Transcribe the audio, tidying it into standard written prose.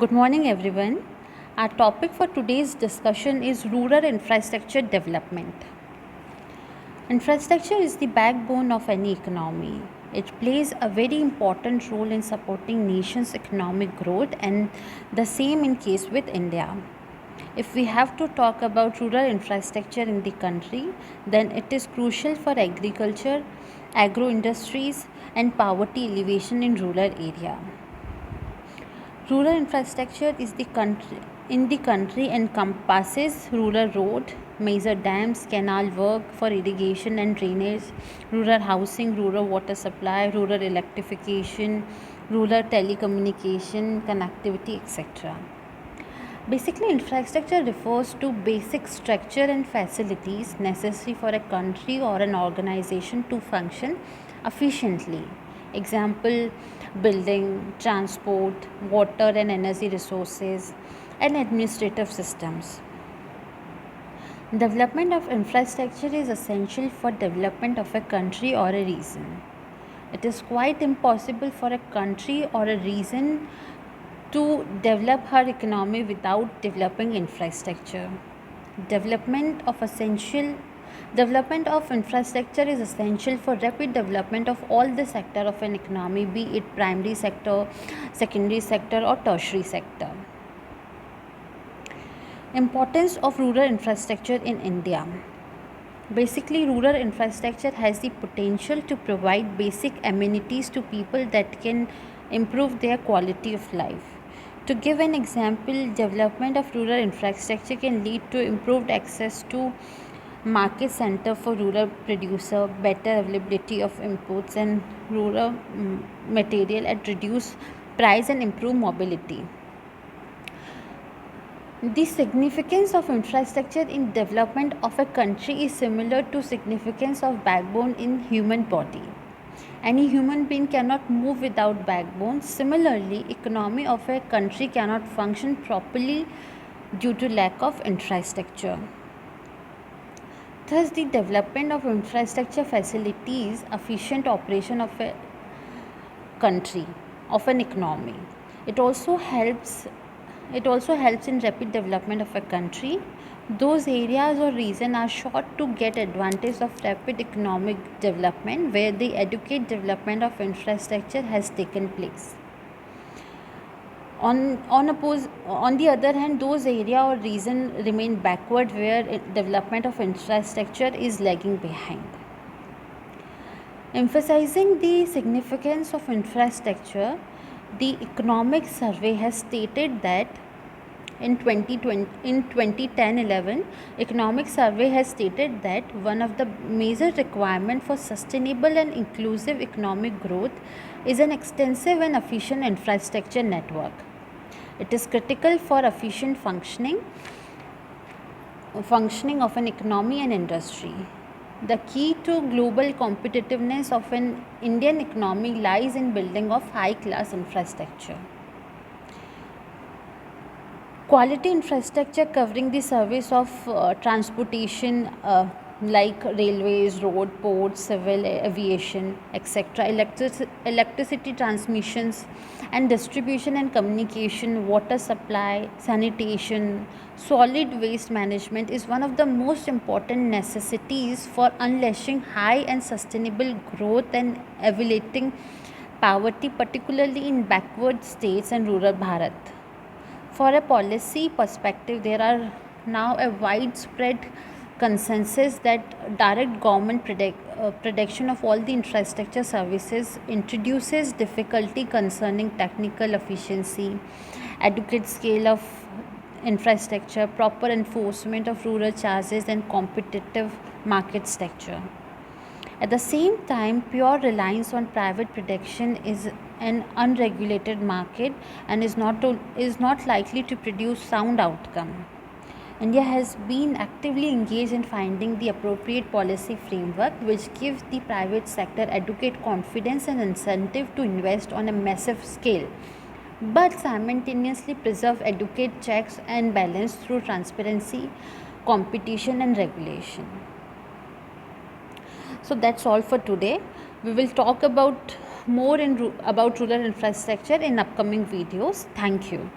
Good morning, everyone. Our topic for today's discussion is rural infrastructure development. Infrastructure is the backbone of any economy. It plays a very important role in supporting nation's economic growth, and the same in case with India. If we have to talk about rural infrastructure in the country, then it is crucial for agriculture, agro industries, and poverty alleviation in rural area. Rural infrastructure is the country encompasses rural road, major dams, canal work for irrigation and drainage, rural housing, rural water supply, rural electrification, rural telecommunication, connectivity, etc. Basically, infrastructure refers to basic structure and facilities necessary for a country or an organization to function efficiently. Example: building, transport, water and energy resources, and administrative systems. Development of infrastructure is essential for development of a country or a region. It is quite impossible for a country or a region to develop her economy without developing infrastructure. Development of essential Development of infrastructure is essential for rapid development of all the sector of an economy, be it primary sector, secondary sector or tertiary sector. Importance of rural infrastructure in India. Basically, rural infrastructure has the potential to provide basic amenities to people that can improve their quality of life. To give an example, development of rural infrastructure can lead to improved access to market center for rural producer, better availability of inputs and rural material at reduced price and improve mobility. The significance of infrastructure in development of a country is similar to significance of backbone in human body. Any human being cannot move without backbone. Similarly, economy of a country cannot function properly due to lack of infrastructure. Thus, the development of infrastructure facilitates efficient operation of a country, of an economy. It also helps in rapid development of a country. Those areas or regions are sure to get advantage of rapid economic development where the adequate development of infrastructure has taken place. On the other hand, those area or region remain backward where development of infrastructure is lagging behind. Emphasizing the significance of infrastructure, the Economic Survey has stated that in 2010-11, Economic Survey has stated that one of the major requirement for sustainable and inclusive economic growth is an extensive and efficient infrastructure network. It is critical for efficient functioning of an economy and industry. The key to global competitiveness of an Indian economy lies in building of high-class infrastructure. Quality infrastructure covering the service of transportation like railways, road, ports, civil aviation, etc., electricity transmissions and distribution and communication, water supply, sanitation, solid waste management is one of the most important necessities for unleashing high and sustainable growth and alleviating poverty, particularly in backward states and rural Bharat. For a policy perspective, there are now a widespread consensus that direct government production of all the infrastructure services introduces difficulty concerning technical efficiency, adequate scale of infrastructure, proper enforcement of rural charges, and competitive market structure. At the same time, pure reliance on private production is an unregulated market and is not likely to produce sound outcome. India has been actively engaged in finding the appropriate policy framework which gives the private sector adequate confidence and incentive to invest on a massive scale, but simultaneously preserve adequate checks and balance through transparency, competition and regulation. So that's all for today. We will talk about more about rural infrastructure in upcoming videos. Thank you.